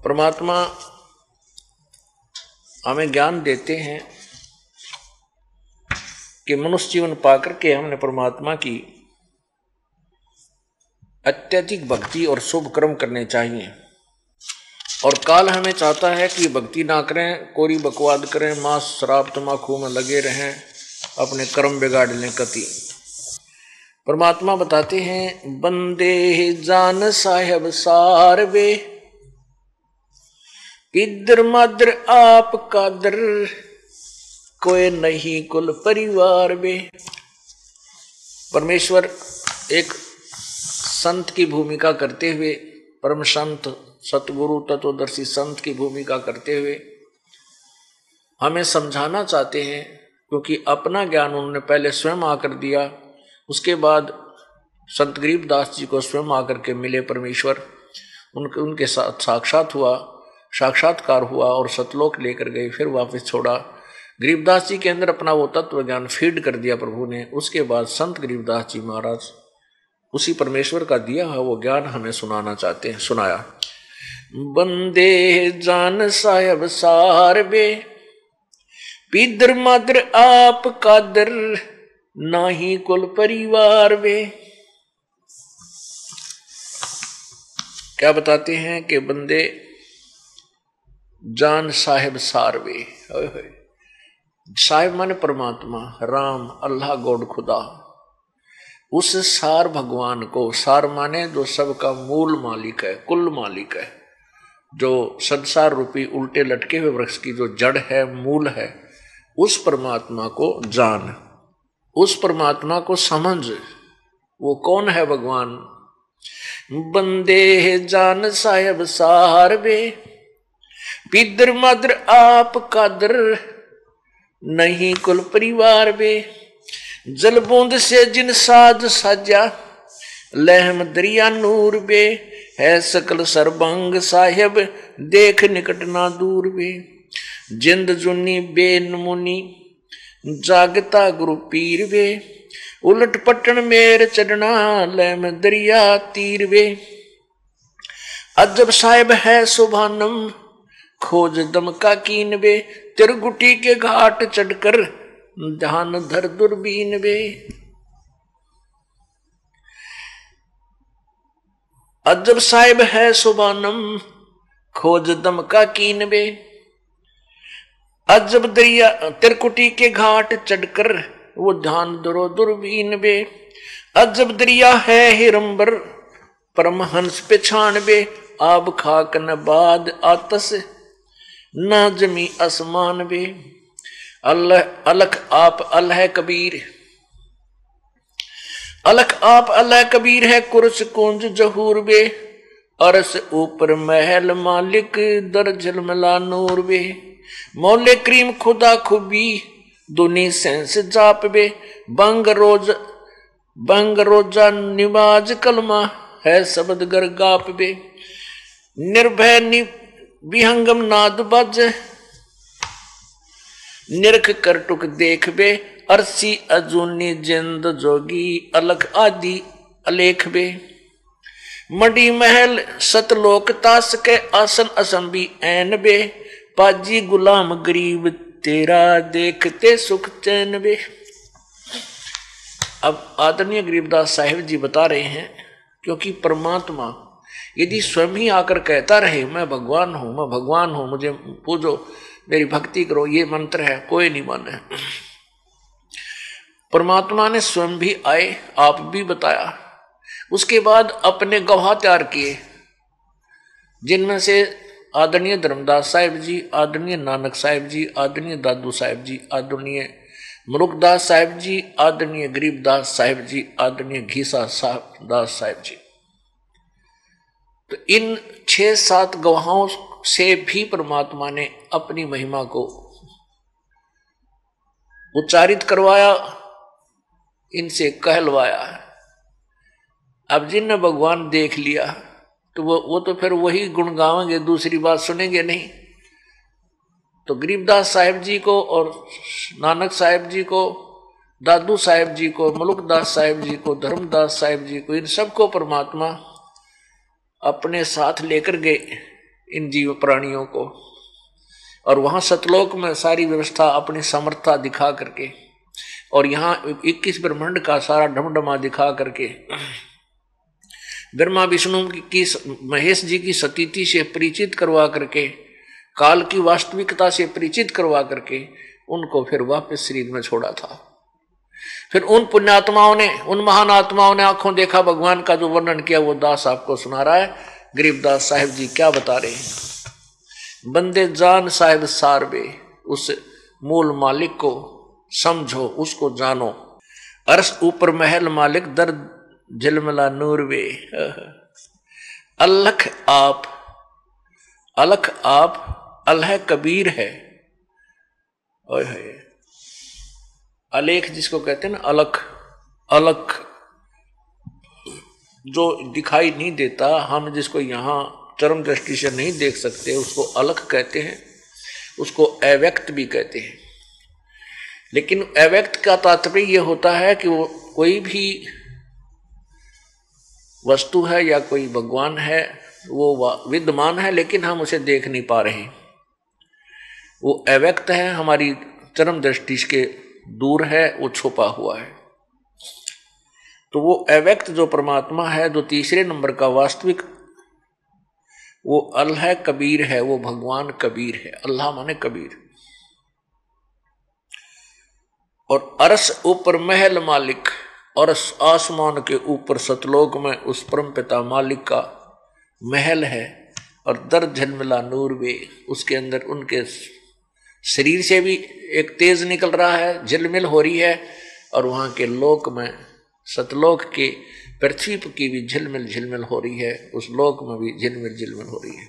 परमात्मा हमें ज्ञान देते हैं कि मनुष्य जीवन पाकर के हमने परमात्मा की अत्यधिक भक्ति और शुभ कर्म करने चाहिए। और काल हमें चाहता है कि भक्ति ना करें, कोरी बकवाद करें, मांस शराब तम्बाकू में लगे रहें, अपने कर्म बिगाड़ लें कति। परमात्मा बताते हैं, बंदे जान साहेब सार वे, इधर मादर आप कादर, कोई नहीं कुल परिवार वे। परमेश्वर एक संत की भूमिका करते हुए, परम संत सतगुरु तत्वदर्शी संत की भूमिका करते हुए हमें समझाना चाहते हैं, क्योंकि अपना ज्ञान उन्होंने पहले स्वयं आकर दिया, उसके बाद संत गरीबदास जी को स्वयं आकर के मिले परमेश्वर, उनके साथ साक्षात्कार हुआ और सतलोक लेकर गए, फिर वापस छोड़ा। गरीबदास जी के अंदर अपना वो तत्व ज्ञान फीड कर दिया प्रभु ने। उसके बाद संत गरीबदास जी महाराज उसी परमेश्वर का दिया है वो ज्ञान हमें सुनाना चाहते हैं, सुनाया। बंदे जान साहेब सार बे, पिदर मादर आप कादर, नाही कुल परिवार वे। क्या बताते हैं कि बंदे जान साहेब सार वे। साहेब माने परमात्मा, राम, अल्लाह, गॉड, खुदा। उस सार भगवान को, सार माने जो सबका मूल मालिक है, कुल मालिक है, जो संसार रूपी उल्टे लटके हुए वृक्ष की जो जड़ है, मूल है, उस परमात्मा को जान, उस परमात्मा को समझ। वो कौन है भगवान? बंदे जान साहेब सार वे, पिदर मादर आप कादर, नहीं कुल परिवार वे। जल बूंद से जिन साज साजा, लहम दरिया नूर बे, है सकल सरबंग साहेब, देख निकट ना दूर बे। जिंद जुनी बेन मुनि, जागता गुरु पीर वे, उलट पटन मेर चढ़ना, लहम दरिया तीर वे। अजब साहेब है सुभानम, खोज दम का कीन वे, तिरगुटी के घाट चढ़कर, ध्यान धर दूरबीन वे। अजब साहिब है सुबानम, खोज दम का कीन वे। अजब दरिया तिरकुटी के घाट चढ़कर, वो ध्यान धरो दूरबीन वे। अजब दरिया है हिरंबर, परमहंस पे छान वे। आब खाक न बाद आतस, ना जमी आसमान वे। अल्लाह अलख आप अल्लाह कबीर, अलख आप अल्लाह कबीर है, कुर्स कुंज जहूर वे। अरस ऊपर महल मालिक, दर झलमला नूर वे। मौले करीम खुदा खुबी, दुनी सेंस जाप वे। बंग रोजा निवाज कलमा, है शब्द गर गाप वे। निर्भय विहंगम नाद बज, निरख कर टुक देख बे। अरसी अजूनी जिंद जोगी, अलख आदि अलेख बे। मडी महल सतलोक तास के, आसन असंबी ऐन बे। पाजी गुलाम गरीब तेरा, देखते सुख चैन बे। अब आदरणीय गरीबदास साहिब जी बता रहे हैं, क्योंकि परमात्मा यदि स्वयं ही आकर कहता रहे मैं भगवान हूं, मैं भगवान हूं, मुझे पूजो, मेरी भक्ति करो, ये मंत्र है, कोई नहीं माने। परमात्मा ने स्वयं भी आए, आप भी बताया, उसके बाद अपने गवाह तैयार किए, जिनमें से आदरणीय धर्मदास साहिब जी, आदरणीय नानक साहिब जी, आदरणीय दादू साहिब जी, आदरणीय मलुकदास साहिब जी, आदरणीय गरीबदास साहिब जी, आदरणीय घीसा दास साहिब जी। तो इन 6-7 गवाहों से भी परमात्मा ने अपनी महिमा को उच्चारित करवाया, इनसे कहलवाया। अब जिनने भगवान देख लिया तो वो तो फिर वही गुण गावेंगे, दूसरी बात सुनेंगे नहीं। तो गरीबदास साहिब जी को और नानक साहिब जी को, दादू साहिब जी को, मलुकदास साहिब जी को, धर्मदास साहिब जी को, इन सबको परमात्मा अपने साथ लेकर गए इन जीव प्राणियों को, और वहां सतलोक में सारी व्यवस्था अपनी समर्थता दिखा करके, और यहाँ 21 ब्रह्मांड का सारा ढमढमा दिखा करके, ब्रह्मा विष्णु की महेश जी की सतीति से परिचित करवा करके, काल की वास्तविकता से परिचित करवा करके उनको फिर वापस शरीर में छोड़ा था। फिर उन पुण्यात्माओं ने, उन महान आत्माओं ने आंखों देखा भगवान का जो वर्णन किया वो दास आपको सुना रहा है। गरीबदास साहिब जी क्या बता रहे हैं? बंदे जान साहिब सारबे, उस मूल मालिक को समझो, उसको जानो। अर्श ऊपर महल मालिक, दर झिलमिला नूर वे। अलख आप, अलख आप, अलह कबीर है। ओए होए, अलेख जिसको कहते हैं ना, अलख, अलख जो दिखाई नहीं देता, हम जिसको यहाँ चरम दृष्टि से नहीं देख सकते, उसको अलख कहते हैं, उसको अव्यक्त भी कहते हैं। लेकिन अव्यक्त का तात्पर्य यह होता है कि वो कोई भी वस्तु है या कोई भगवान है, वो विद्यमान है लेकिन हम उसे देख नहीं पा रहे, वो अव्यक्त है, हमारी चरम दृष्टि के दूर है, वो छुपा हुआ है। तो वो अव्यक्त जो परमात्मा है, जो तीसरे नंबर का वास्तविक, वो अल्लाह कबीर है, वो भगवान कबीर है। अल्लाह माने कबीर। और अर्श ऊपर महल मालिक, और आसमान के ऊपर सतलोक में उस परम पिता मालिक का महल है। और दर झलमिला नूर वे, उसके अंदर उनके शरीर से भी एक तेज निकल रहा है, झिलमिल हो रही है, और वहां के लोक में, सतलोक के पृथ्वी की भी झिलमिल झिलमिल हो रही है, उस लोक में भी झिलमिल झिलमिल हो रही है।